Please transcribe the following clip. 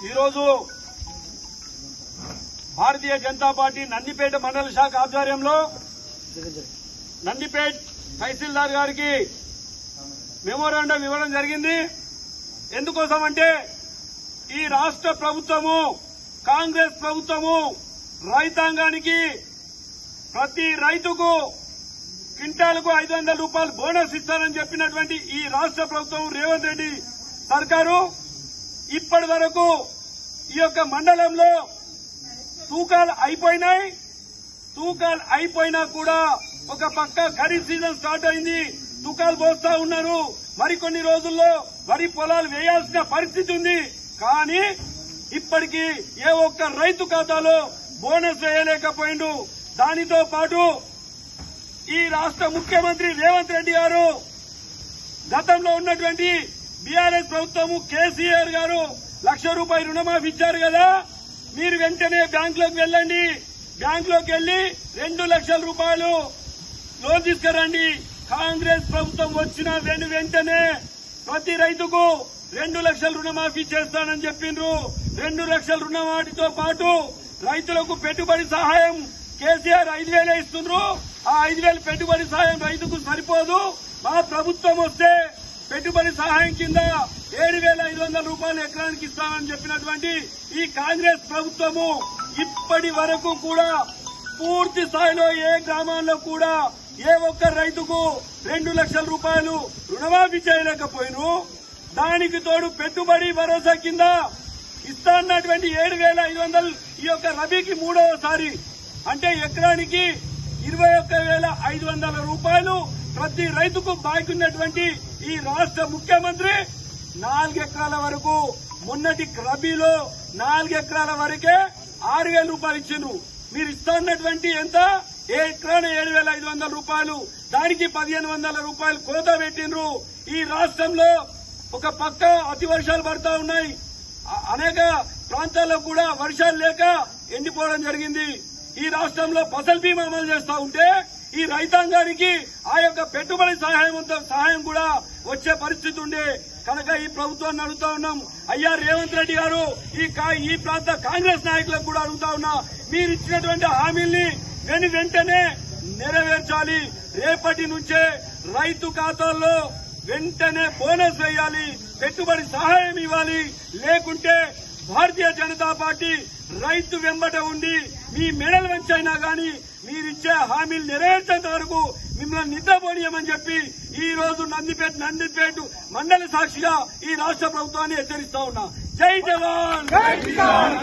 ఈరోజు భారతీయ జనతా పార్టీ నందిపేట మండల శాఖ ఆధ్వర్యంలో నందిపేట తహసీల్దార్ గారికి మెమోరాండం ఇవ్వడం జరిగింది. ఎందుకోసమంటే ఈ రాష్ట్ర ప్రభుత్వము కాంగ్రెస్ ప్రభుత్వము రైతాంగానికి ప్రతి రైతుకు క్వింటాలకు 500 రూపాయలు బోనస్ ఇస్తారని చెప్పినటువంటి ఈ రాష్ట్ర ప్రభుత్వం రేవంత్ రెడ్డి సర్కారు ఇప్పటి వరకు ఈ యొక్క మండలంలో తూకాలు అయిపోయినా కూడా ఒక పక్క ఖరీఫ్ సీజన్ స్టార్ట్ అయింది, తూకాలు పోస్తా ఉన్నారు. మరికొన్ని రోజుల్లో వరి పొలాలు వేయాల్సిన పరిస్థితి ఉంది. కానీ ఇప్పటికీ ఏ ఒక్క రైతు ఖాతాలో బోనస్ వేయలేకపోయిండు. దానితో పాటు ఈ రాష్ట్ర ముఖ్యమంత్రి రేవంత్ రెడ్డి గారు గతంలో ఉన్నటువంటి బీఆర్ఎస్ ప్రభుత్వము కేసీఆర్ గారు 1,00,000 రూపాయలు రుణమాఫీ ఇచ్చారు కదా, మీరు వెంటనే బ్యాంకులోకి వెళ్ళండి, బ్యాంకులోకి వెళ్లి 2 లక్షల రూపాయలు లోన్ తీసుకురండి. కాంగ్రెస్ ప్రభుత్వం వచ్చిన వెంటనే ప్రతి రైతుకు 2 లక్షల రుణమాఫీ చేస్తానని చెప్పిండ్రు. 2 లక్షల రుణమాఫీతో పాటు రైతులకు పెట్టుబడి సహాయం కేసీఆర్ 5,000 ఇస్తుండ్రు. ఆ 5,000 పెట్టుబడి సహాయం రైతుకు సరిపోదు. మా ప్రభుత్వం వస్తే పెట్టుబడి సహాయం కింద 7,500 రూపాయలు ఎకరానికి ఇస్తామని చెప్పినటువంటి ఈ కాంగ్రెస్ ప్రభుత్వము ఇప్పటి వరకు కూడా పూర్తి స్థాయిలో ఏ గ్రామాల్లో కూడా ఏ ఒక్క రైతుకు 2 లక్షల రూపాయలు రుణమాఫీ చేయలేకపోయినారు. దానికి తోడు పెట్టుబడి భరోసా కింద ఇస్తాన్నటువంటి 7,500 ఈ యొక్క రబీకి 3వసారి అంటే ఎకరానికి 21,500 రూపాయలు ప్రతి రైతుకు బాకీ ఉన్నటువంటి ఈ రాష్ట్ర ముఖ్యమంత్రి 4 ఎకరాల వరకు మొన్నటి రబీలో 4 ఎకరాల వరకే 6,000 రూపాయలు ఇచ్చిండ్రు. మీరు ఇస్తున్నటువంటి ఎంత ఎకరాన 7,500 రూపాయలు, దానికి 1,500 రూపాయలు కోత పెట్టిండ్రు. ఈ రాష్ట్రంలో ఒక పక్క అతి వర్షాలు పడతా ఉన్నాయి, అనేక ప్రాంతాల్లో కూడా వర్షాలు లేక ఎండిపోవడం జరిగింది. ఈ రాష్ట్రంలో ఫసల్ బీమా అమలు చేస్తా ఉంటే ఈ రైతాంగానికి ఆ యొక్క పెట్టుబడి సహాయం కూడా వచ్చే పరిస్థితి ఉండే కనుక ఈ ప్రభుత్వాన్ని అడుగుతా ఉన్నాం. అయ్యా రేవంత్ రెడ్డి గారు, ఈ ప్రాంత కాంగ్రెస్ నాయకులకు కూడా అడుగుతా ఉన్నా, మీరు ఇచ్చినటువంటి హామీల్ని వెంటనే నెరవేర్చాలి. రేపటి నుంచే రైతు ఖాతాల్లో వెంటనే బోనస్ వేయాలి, పెట్టుబడి సహాయం ఇవ్వాలి. లేకుంటే భారతీయ జనతా పార్టీ రైతు వెంబట ఉండి మీ మెడల్ వంచైనా గాని మీరిచ్చే హామీలు నెరవేర్చేంత వరకు మిమ్మల్ని నిద్రపోనీయమని చెప్పి ఈ రోజు నందిపేట మండలి సాక్షిగా ఈ రాష్ట్ర ప్రభుత్వాన్ని హెచ్చరిస్తా ఉన్నా. జై జవాన్ జై కిసాన్.